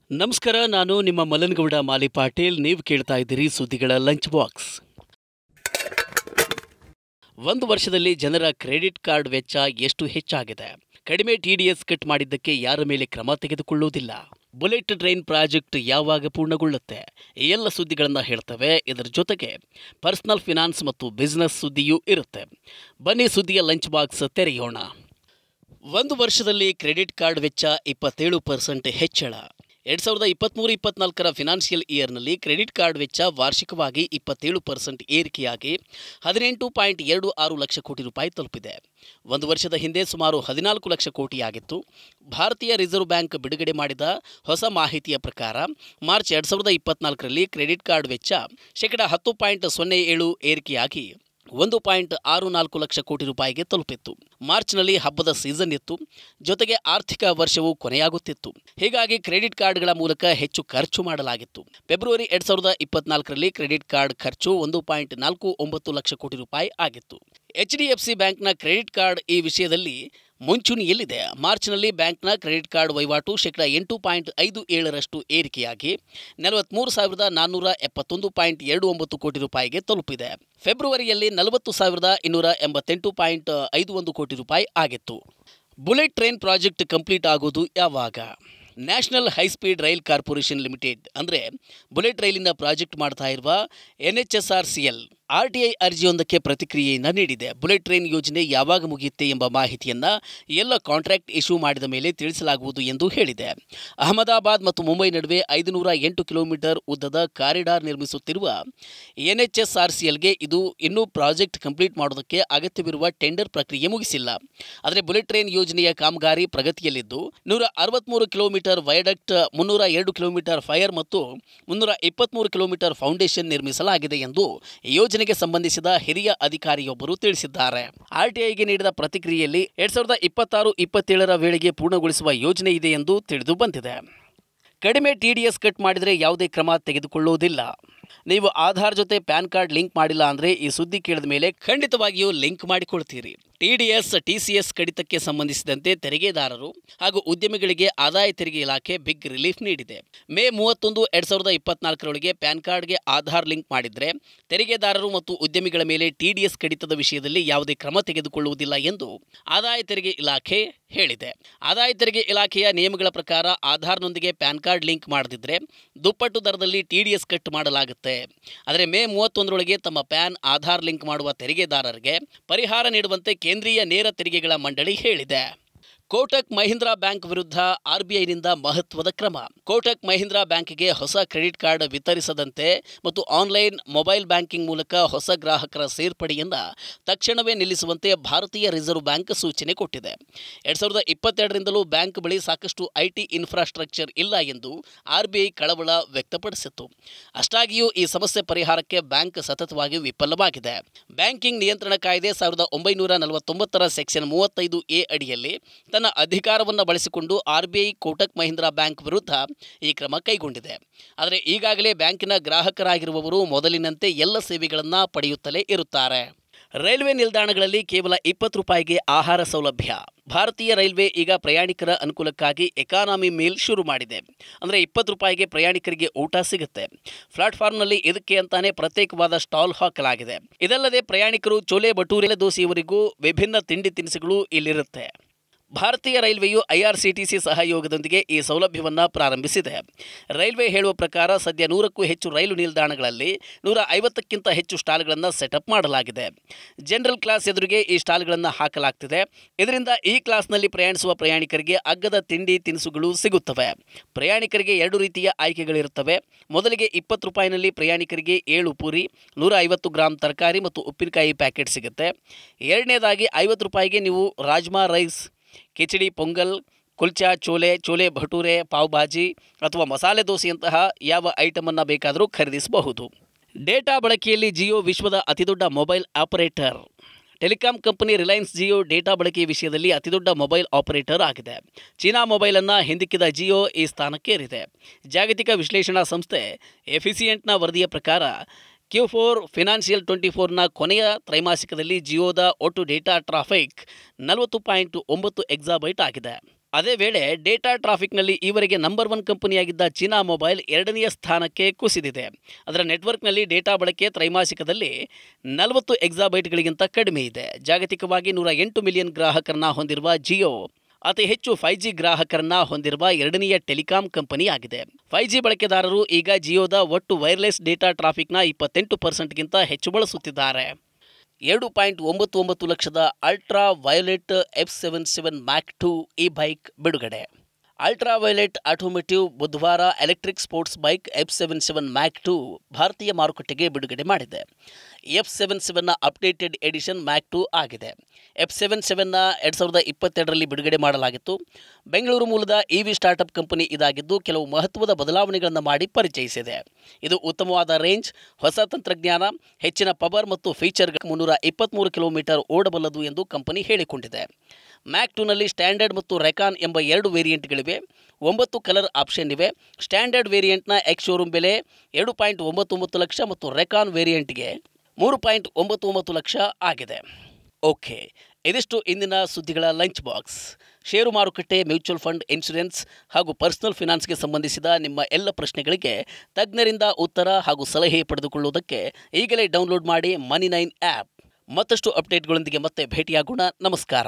ನಮಸ್ಕಾರ. ನಾನು ನಿಮ್ಮ ಮಲನಗೌಡ ಮಾಲಿ ಪಾಟೀಲ್. ನೀವು ಕೇಳ್ತಾ ಇದ್ದೀರಿ ಸುದ್ದಿಗಳ ಲಂಚ್ ಬಾಕ್ಸ್. ಒಂದು ವರ್ಷದಲ್ಲಿ ಜನರ ಕ್ರೆಡಿಟ್ ಕಾರ್ಡ್ ವೆಚ್ಚ ಎಷ್ಟು ಹೆಚ್ಚಾಗಿದೆ? ಕಡಿಮೆ TDS ಕಟ್ ಮಾಡಿದ್ದಕ್ಕೆ ಯಾರ ಮೇಲೆ ಕ್ರಮ ತೆಗೆದುಕೊಳ್ಳುವುದಿಲ್ಲ? ಬುಲೆಟ್ ಟ್ರೈನ್ ಪ್ರಾಜೆಕ್ಟ್ ಯಾವಾಗ ಪೂರ್ಣಗೊಳ್ಳುತ್ತೆ? ಈ ಎಲ್ಲ ಸುದ್ದಿಗಳನ್ನು ಹೇಳ್ತವೆ. ಇದರ ಜೊತೆಗೆ ಪರ್ಸನಲ್ ಫಿನಾನ್ಸ್ ಮತ್ತು ಬಿಸ್ನೆಸ್ ಸುದ್ದಿಯೂ ಇರುತ್ತೆ. ಬನ್ನಿ ಸುದ್ದಿಯ ಲಂಚ್ ಬಾಕ್ಸ್ ತೆರೆಯೋಣ. ಒಂದು ವರ್ಷದಲ್ಲಿ ಕ್ರೆಡಿಟ್ ಕಾರ್ಡ್ ವೆಚ್ಚ 27% ಹೆಚ್ಚಳ. 2023-24 ಫಿನಾನ್ಷಿಯಲ್ ಇಯರ್ನಲ್ಲಿ ಕ್ರೆಡಿಟ್ ಕಾರ್ಡ್ ವೆಚ್ಚ ವಾರ್ಷಿಕವಾಗಿ 27% ಏರಿಕೆಯಾಗಿ 18.26 ಲಕ್ಷ ಕೋಟಿ ರೂಪಾಯಿ ತಲುಪಿದೆ. ಒಂದು ವರ್ಷದ ಹಿಂದೆ ಸುಮಾರು 14 ಲಕ್ಷ ಕೋಟಿಯಾಗಿತ್ತು. ಭಾರತೀಯ ರಿಸರ್ವ್ ಬ್ಯಾಂಕ್ ಬಿಡುಗಡೆ ಮಾಡಿದ ಹೊಸ ಮಾಹಿತಿಯ ಪ್ರಕಾರ ಮಾರ್ಚ್ 2024ರಲ್ಲಿ ಕ್ರೆಡಿಟ್ ಕಾರ್ಡ್ ವೆಚ್ಚ -10.07 ಏರಿಕೆಯಾಗಿ 1.64 ಲಕ್ಷ ಕೋಟಿ ರೂಪಾಯಿಗೆ ತಲುಪಿತ್ತು. ಮಾರ್ಚ್ನಲ್ಲಿ ಹಬ್ಬದ ಸೀಸನ್ ಇತ್ತು. ಜೊತೆಗೆ ಆರ್ಥಿಕ ವರ್ಷವು ಕೊನೆಯಾಗುತ್ತಿತ್ತು. ಹೀಗಾಗಿ ಕ್ರೆಡಿಟ್ ಕಾರ್ಡ್ಗಳ ಮೂಲಕ ಹೆಚ್ಚು ಖರ್ಚು ಮಾಡಲಾಗಿತ್ತು. ಫೆಬ್ರವರಿ 2024ರಲ್ಲಿ ಕ್ರೆಡಿಟ್ ಕಾರ್ಡ್ ಖರ್ಚು 1.49 ಲಕ್ಷ ಕೋಟಿ ರೂಪಾಯಿ ಆಗಿತ್ತು. HDFC ಬ್ಯಾಂಕ್ನ ಕ್ರೆಡಿಟ್ ಕಾರ್ಡ್ ಈ ವಿಷಯದಲ್ಲಿ ಮುಂಚೂಣಿಯಲ್ಲಿದೆ. ಮಾರ್ಚ್ನಲ್ಲಿ ಬ್ಯಾಂಕ್ನ ಕ್ರೆಡಿಟ್ ಕಾರ್ಡ್ ವಹಿವಾಟು -8.57% ಏರಿಕೆಯಾಗಿ 43,471.29 ಕೋಟಿ ರೂಪಾಯಿಗೆ ತಲುಪಿದೆ. ಫೆಬ್ರವರಿಯಲ್ಲಿ 40,288.51 ಕೋಟಿ ರೂಪಾಯಿ ಆಗಿತ್ತು. ಬುಲೆಟ್ ಟ್ರೈನ್ ಪ್ರಾಜೆಕ್ಟ್ ಕಂಪ್ಲೀಟ್ ಆಗೋದು ಯಾವಾಗ? National high speed rail corporation limited ಅಂದರೆ ಬುಲೆಟ್ ರೈಲಿನ ಪ್ರಾಜೆಕ್ಟ್ ಮಾಡ್ತಾ ಇರುವ NHSRCL RTI ಅರ್ಜಿಯೊಂದಕ್ಕೆ ಪ್ರತಿಕ್ರಿಯೆಯನ್ನು ನೀಡಿದೆ. ಬುಲೆಟ್ ಟ್ರೈನ್ ಯೋಜನೆ ಯಾವಾಗ ಮುಗಿಯುತ್ತೆ ಎಂಬ ಮಾಹಿತಿಯನ್ನು ಎಲ್ಲ ಕಾಂಟ್ರಾಕ್ಟ್ ಇಶ್ಯೂ ಮಾಡಿದ ಮೇಲೆ ತಿಳಿಸಲಾಗುವುದು ಎಂದು ಹೇಳಿದೆ. ಅಹಮದಾಬಾದ್ ಮತ್ತು ಮುಂಬೈ ನಡುವೆ 508 ಕಿಲೋಮೀಟರ್ ಉದ್ದದ ಕಾರಿಡಾರ್ ನಿರ್ಮಿಸುತ್ತಿರುವ NHSRCLಗೆ ಇದು ಇನ್ನೂ ಪ್ರಾಜೆಕ್ಟ್ ಕಂಪ್ಲೀಟ್ ಮಾಡೋದಕ್ಕೆ ಅಗತ್ಯವಿರುವ ಟೆಂಡರ್ ಪ್ರಕ್ರಿಯೆ ಮುಗಿಸಿಲ್ಲ. ಆದರೆ ಬುಲೆಟ್ ಟ್ರೈನ್ ಯೋಜನೆಯ ಕಾಮಗಾರಿ ಪ್ರಗತಿಯಲ್ಲಿದ್ದು 163 ಕಿಲೋಮೀಟರ್ ವಯಡಕ್ಟ್, 302 ಕಿಲೋಮೀಟರ್ ಫೈರ್ ಮತ್ತು 323 ಕಿಲೋಮೀಟರ್ ಫೌಂಡೇಶನ್ ನಿರ್ಮಿಸಲಾಗಿದೆ ಎಂದು ಯೋಜನೆಗೆ ಸಂಬಂಧಿಸಿದ ಹಿರಿಯ ಅಧಿಕಾರಿಯೊಬ್ಬರು ತಿಳಿಸಿದ್ದಾರೆ. RTIಗೆ ನೀಡಿದ ಪ್ರತಿಕ್ರಿಯೆಯಲ್ಲಿ 2026-27ರ ವೇಳೆಗೆ ಪೂರ್ಣಗೊಳಿಸುವ ಯೋಜನೆ ಇದೆ ಎಂದು ತಿಳಿದು ಬಂದಿದೆ. ಕಡಿಮೆ TDS ಕಟ್ ಮಾಡಿದರೆ ಯಾವುದೇ ಕ್ರಮ ತೆಗೆದುಕೊಳ್ಳುವುದಿಲ್ಲ. ನೀವು ಆಧಾರ್ ಜೊತೆ ಪ್ಯಾನ್ ಕಾರ್ಡ್ ಲಿಂಕ್ ಮಾಡಿಲ್ಲ ಅಂದರೆ ಈ ಸುದ್ದಿ ಕೇಳಿದ ಮೇಲೆ ಖಂಡಿತವಾಗಿಯೂ ಲಿಂಕ್ ಮಾಡಿಕೊಳ್ತೀರಿ. TDS, TCS ಕಡಿತಕ್ಕೆ ಸಂಬಂಧಿಸಿದಂತೆ ತೆರಿಗೆದಾರರು ಹಾಗೂ ಉದ್ಯಮಿಗಳಿಗೆ ಆದಾಯ ತೆರಿಗೆ ಇಲಾಖೆ ಬಿಗ್ ರಿಲೀಫ್ ನೀಡಿದೆ. ಮೇ 31, 2024ರೊಳಗೆ ಪ್ಯಾನ್ ಕಾರ್ಡ್ಗೆ ಆಧಾರ್ ಲಿಂಕ್ ಮಾಡಿದರೆ ತೆರಿಗೆದಾರರು ಮತ್ತು ಉದ್ಯಮಿಗಳ ಮೇಲೆ TDS ಕಡಿತದ ವಿಷಯದಲ್ಲಿ ಯಾವುದೇ ಕ್ರಮ ತೆಗೆದುಕೊಳ್ಳುವುದಿಲ್ಲ ಎಂದು ಆದಾಯ ತೆರಿಗೆ ಇಲಾಖೆ ಹೇಳಿದೆ. ಆದಾಯ ತೆರಿಗೆ ಇಲಾಖೆಯ ನಿಯಮಗಳ ಪ್ರಕಾರ ಆಧಾರ್ನೊಂದಿಗೆ ಪ್ಯಾನ್ ಕಾರ್ಡ್ ಲಿಂಕ್ ಮಾಡದಿದ್ದರೆ ದುಪ್ಪಟ್ಟು ದರದಲ್ಲಿ TDS ಕಟ್ ಮಾಡಲಾಗುತ್ತೆ. ಆದರೆ ಮೇ 31ರೊಳಗೆ ತಮ್ಮ ಪ್ಯಾನ್ ಆಧಾರ್ ಲಿಂಕ್ ಮಾಡುವ ತೆರಿಗೆದಾರರಿಗೆ ಪರಿಹಾರ ನೀಡುವಂತೆ ಕೇಂದ್ರೀಯ ನೇರ ತೆರಿಗೆಗಳ ಮಂಡಳಿ ಹೇಳಿದೆ. ಕೋಟಕ್ ಮಹೀಂದ್ರಾ ಬ್ಯಾಂಕ್ ವಿರುದ್ಧ RBIನಿಂದ ಮಹತ್ವದ ಕ್ರಮ. ಕೋಟಕ್ ಮಹೀಂದ್ರಾ ಬ್ಯಾಂಕ್ಗೆ ಹೊಸ ಕ್ರೆಡಿಟ್ ಕಾರ್ಡ್ ವಿತರಿಸದಂತೆ ಮತ್ತು ಆನ್ಲೈನ್ ಮೊಬೈಲ್ ಬ್ಯಾಂಕಿಂಗ್ ಮೂಲಕ ಹೊಸ ಗ್ರಾಹಕರ ಸೇರ್ಪಡೆಯನ್ನು ತಕ್ಷಣವೇ ನಿಲ್ಲಿಸುವಂತೆ ಭಾರತೀಯ ರಿಸರ್ವ್ ಬ್ಯಾಂಕ್ ಸೂಚನೆ ಕೊಟ್ಟಿದೆ. 2022ರಿಂದಲೂ ಬ್ಯಾಂಕ್ ಬಳಿ ಸಾಕಷ್ಟು IT ಇನ್ಫ್ರಾಸ್ಟ್ರಕ್ಚರ್ ಇಲ್ಲ ಎಂದು RBI ಕಳವಳ ವ್ಯಕ್ತಪಡಿಸಿತ್ತು. ಅಷ್ಟಾಗಿಯೂ ಈ ಸಮಸ್ಯೆ ಪರಿಹಾರಕ್ಕೆ ಬ್ಯಾಂಕ್ ಸತತವಾಗಿ ವಿಫಲವಾಗಿದೆ. ಬ್ಯಾಂಕಿಂಗ್ ನಿಯಂತ್ರಣ ಕಾಯ್ದೆ 1949ರ ಸೆಕ್ಷನ್ 35A ಅಡಿಯಲ್ಲಿ ತನ್ನ ಅಧಿಕಾರವನ್ನು ಬಳಸಿಕೊಂಡು RBI ಕೋಟಕ್ ಮಹೀಂದ್ರಾ ಬ್ಯಾಂಕ್ ವಿರುದ್ಧ ಈ ಕ್ರಮ ಕೈಗೊಂಡಿದೆ. ಆದರೆ ಈಗಾಗಲೇ ಬ್ಯಾಂಕಿನ ಗ್ರಾಹಕರಾಗಿರುವವರು ಮೊದಲಿನಂತೆ ಎಲ್ಲ ಸೇವೆಗಳನ್ನು ಪಡೆಯುತ್ತಲೇ ಇರುತ್ತಾರೆ. ರೈಲ್ವೆ ನಿಲ್ದಾಣಗಳಲ್ಲಿ ಕೇವಲ 20 ರೂಪಾಯಿಗೆ ಆಹಾರ ಸೌಲಭ್ಯ. ಭಾರತೀಯ ರೈಲ್ವೆ ಈಗ ಪ್ರಯಾಣಿಕರ ಅನುಕೂಲಕ್ಕಾಗಿ ಎಕಾನಮಿ ಮೀಲ್ ಶುರು ಮಾಡಿದೆ. ಅಂದರೆ 20 ರೂಪಾಯಿಗೆ ಪ್ರಯಾಣಿಕರಿಗೆ ಊಟ ಸಿಗುತ್ತೆ. ಪ್ಲಾಟ್ಫಾರ್ಮ್ನಲ್ಲಿ ಇದಕ್ಕೆ ಅಂತಾನೆ ಪ್ರತ್ಯೇಕವಾದ ಸ್ಟಾಲ್ ಹಾಕಲಾಗಿದೆ. ಇದಲ್ಲದೆ ಪ್ರಯಾಣಿಕರು ಚೋಲೆ ಭಟೂರೆ ದೋಸೆಯವರೆಗೂ ವಿಭಿನ್ನ ತಿಂಡಿ ತಿನಿಸುಗಳು ಇಲ್ಲಿರುತ್ತೆ. ಭಾರತೀಯ ರೈಲ್ವೆಯು IRCTC ಸಹಯೋಗದೊಂದಿಗೆ ಈ ಸೌಲಭ್ಯವನ್ನು ಪ್ರಾರಂಭಿಸಿದೆ. ರೈಲ್ವೆ ಹೇಳುವ ಪ್ರಕಾರ ಸದ್ಯ 100ಕ್ಕೂ ಹೆಚ್ಚು ರೈಲು ನಿಲ್ದಾಣಗಳಲ್ಲಿ 150ಕ್ಕಿಂತ ಹೆಚ್ಚು ಸ್ಟಾಲ್ಗಳನ್ನು ಸೆಟಪ್ ಮಾಡಲಾಗಿದೆ. ಜನರಲ್ ಕ್ಲಾಸ್ ಎದುರಿಗೆ ಈ ಸ್ಟಾಲ್ಗಳನ್ನು ಹಾಕಲಾಗ್ತಿದೆ. ಇದರಿಂದ ಈ ಕ್ಲಾಸ್ನಲ್ಲಿ ಪ್ರಯಾಣಿಸುವ ಪ್ರಯಾಣಿಕರಿಗೆ ಅಗ್ಗದ ತಿಂಡಿ ತಿನಿಸುಗಳು ಸಿಗುತ್ತವೆ. ಪ್ರಯಾಣಿಕರಿಗೆ 2 ರೀತಿಯ ಆಯ್ಕೆಗಳಿರುತ್ತವೆ. ಮೊದಲಿಗೆ 20 ರೂಪಾಯಿನಲ್ಲಿ ಪ್ರಯಾಣಿಕರಿಗೆ 7 ಪೂರಿ, 150 ಗ್ರಾಂ ತರಕಾರಿ ಮತ್ತು ಉಪ್ಪಿನಕಾಯಿ ಪ್ಯಾಕೆಟ್ ಸಿಗುತ್ತೆ. ಎರಡನೇದಾಗಿ 50 ರೂಪಾಯಿಗೆ ನೀವು ರಾಜ್ಮಾ ರೈಸ್, ಕಿಚಡಿ, ಪೊಂಗಲ್, ಕುಲ್ಚಾ, ಚೋಲೆ ಭಟೂರೆ, ಪಾವ್ ಭಾಜಿ ಅಥವಾ ಮಸಾಲೆ ದೋಸೆಯಂತಹ ಯಾವ ಐಟಮನ್ನು ಬೇಕಾದರೂ ಖರೀದಿಸಬಹುದು. ಡೇಟಾ ಬಳಕೆಯಲ್ಲಿ ಜಿಯೋ ವಿಶ್ವದ ಅತಿದೊಡ್ಡ mobile operator. Telecom company Reliance Jio data ಬಳಕೆಯ ವಿಷಯದಲ್ಲಿ ಅತಿದೊಡ್ಡ ಮೊಬೈಲ್ ಆಪರೇಟರ್ ಆಗಿದೆ. ಚೀನಾ ಮೊಬೈಲನ್ನು ಹಿಂದಿಕ್ಕಿದ ಜಿಯೋ ಈ ಸ್ಥಾನಕ್ಕೇರಿದೆ. ಜಾಗತಿಕ ವಿಶ್ಲೇಷಣಾ ಸಂಸ್ಥೆ ಎಫಿಸಿಯೆಂಟ್ನ ವರದಿಯ ಪ್ರಕಾರ Q4 ಫಿನಾನ್ಷಿಯಲ್ 24ನ ಕೊನೆಯ ತ್ರೈಮಾಸಿಕದಲ್ಲಿ ಜಿಯೋದ ಒಟ್ಟು ಡೇಟಾ ಟ್ರಾಫಿಕ್ 40.9 ಎಕ್ಸಾಬೈಟ್ ಆಗಿದೆ. ಅದೇ ವೇಳೆ ಡೇಟಾ ಟ್ರಾಫಿಕ್ನಲ್ಲಿ ಈವರೆಗೆ ನಂಬರ್ 1 ಕಂಪನಿಯಾಗಿದ್ದ ಚೀನಾ ಮೊಬೈಲ್ 2ನೇ ಸ್ಥಾನಕ್ಕೆ ಕುಸಿದಿದೆ. ಅದರ ನೆಟ್ವರ್ಕ್ನಲ್ಲಿ ಡೇಟಾ ಬಳಕೆ ತ್ರೈಮಾಸಿಕದಲ್ಲಿ 40 ಎಕ್ಸಾಬೈಟ್ಗಳಿಗಿಂತ ಕಡಿಮೆ ಇದೆ. ಜಾಗತಿಕವಾಗಿ 108 ಮಿಲಿಯನ್ ಗ್ರಾಹಕರನ್ನ ಹೊಂದಿರುವ ಜಿಯೋ ಅತಿ ಹೆಚ್ಚು 5G ಗ್ರಾಹಕರನ್ನ ಹೊಂದಿರುವ 2ನೇ ಟೆಲಿಕಾಂ ಕಂಪನಿಯಾಗಿದೆ. 5G ಬಳಕೆದಾರರು ಈಗ ಜಿಯೋದ ಒಟ್ಟು ವೈರ್ಲೆಸ್ ಡೇಟಾ ಟ್ರಾಫಿಕ್ನ 28%ಗಿಂತ ಹೆಚ್ಚು ಬಳಸುತ್ತಿದ್ದಾರೆ. 2.99 ಲಕ್ಷದ ಅಲ್ಟ್ರಾ ವಯೋಲೆಟ್ F77 ಮ್ಯಾಕ್ 2 ಈ ಬೈಕ್ ಬಿಡುಗಡೆ. ಅಲ್ಟ್ರಾ ವಯೋಲೆಟ್ ಆಟೋಮೇಟಿವ್ ಬುಧವಾರ ಎಲೆಕ್ಟ್ರಿಕ್ ಸ್ಪೋರ್ಟ್ಸ್ ಬೈಕ್ F77 ಮ್ಯಾಕ್ 2 ಭಾರತೀಯ ಮಾರುಕಟ್ಟೆಗೆ ಬಿಡುಗಡೆ ಮಾಡಿದೆ. F77ನ ಅಪ್ಡೇಟೆಡ್ ಎಡಿಷನ್ ಮ್ಯಾಕ್ 2 ಆಗಿದೆ. F77ನ 2022ರಲ್ಲಿ ಬಿಡುಗಡೆ ಮಾಡಲಾಗಿತ್ತು. ಬೆಂಗಳೂರು ಮೂಲದ EV ಸ್ಟಾರ್ಟ್ಅಪ್ ಕಂಪನಿ ಇದಾಗಿದ್ದು ಕೆಲವು ಮಹತ್ವದ ಬದಲಾವಣೆಗಳನ್ನು ಮಾಡಿ ಪರಿಚಯಿಸಿದೆ. ಇದು ಉತ್ತಮವಾದ ರೇಂಜ್, ಹೊಸ ತಂತ್ರಜ್ಞಾನ, ಹೆಚ್ಚಿನ ಪವರ್ ಮತ್ತು ಫೀಚರ್ಗಳು 323 ಕಿಲೋಮೀಟರ್ ಓಡಬಲ್ಲದು ಎಂದು ಕಂಪನಿ ಹೇಳಿಕೊಂಡಿದೆ. ಮ್ಯಾಕ್ 2ನಲ್ಲಿ ಸ್ಟ್ಯಾಂಡರ್ಡ್ ಮತ್ತು ರೆಕಾನ್ ಎಂಬ 2 ವೇರಿಯಂಟ್ಗಳಿವೆ. 9 ಕಲರ್ ಆಪ್ಷನ್ ಇವೆ. ಸ್ಟ್ಯಾಂಡರ್ಡ್ ವೇರಿಯಂಟ್ನ ಎಕ್ಸ್ ಶೋರೂಮ್ ಬೆಲೆ 2.99 ಲಕ್ಷ ಮತ್ತು ರೆಕಾನ್ ವೇರಿಯಂಟ್ಗೆ 3.99 ಲಕ್ಷ ಆಗಿದೆ. ಓಕೆ, ಇದಿಷ್ಟು ಇಂದಿನ ಸುದ್ದಿಗಳ ಲಂಚ್ ಬಾಕ್ಸ್. ಷೇರು ಮಾರುಕಟ್ಟೆ, ಮ್ಯೂಚುವಲ್ ಫಂಡ್, ಇನ್ಶೂರೆನ್ಸ್ ಹಾಗೂ ಪರ್ಸನಲ್ ಫಿನಾನ್ಸ್ಗೆ ಸಂಬಂಧಿಸಿದ ನಿಮ್ಮ ಎಲ್ಲ ಪ್ರಶ್ನೆಗಳಿಗೆ ತಜ್ಞರಿಂದ ಉತ್ತರ ಹಾಗೂ ಸಲಹೆ ಪಡೆದುಕೊಳ್ಳುವುದಕ್ಕೆ ಈಗಲೇ ಡೌನ್ಲೋಡ್ ಮಾಡಿ ಮನಿ9 ಆ್ಯಪ್. ಮತ್ತಷ್ಟು ಅಪ್ಡೇಟ್ಗಳೊಂದಿಗೆ ಮತ್ತೆ ಭೇಟಿಯಾಗೋಣ. ನಮಸ್ಕಾರ.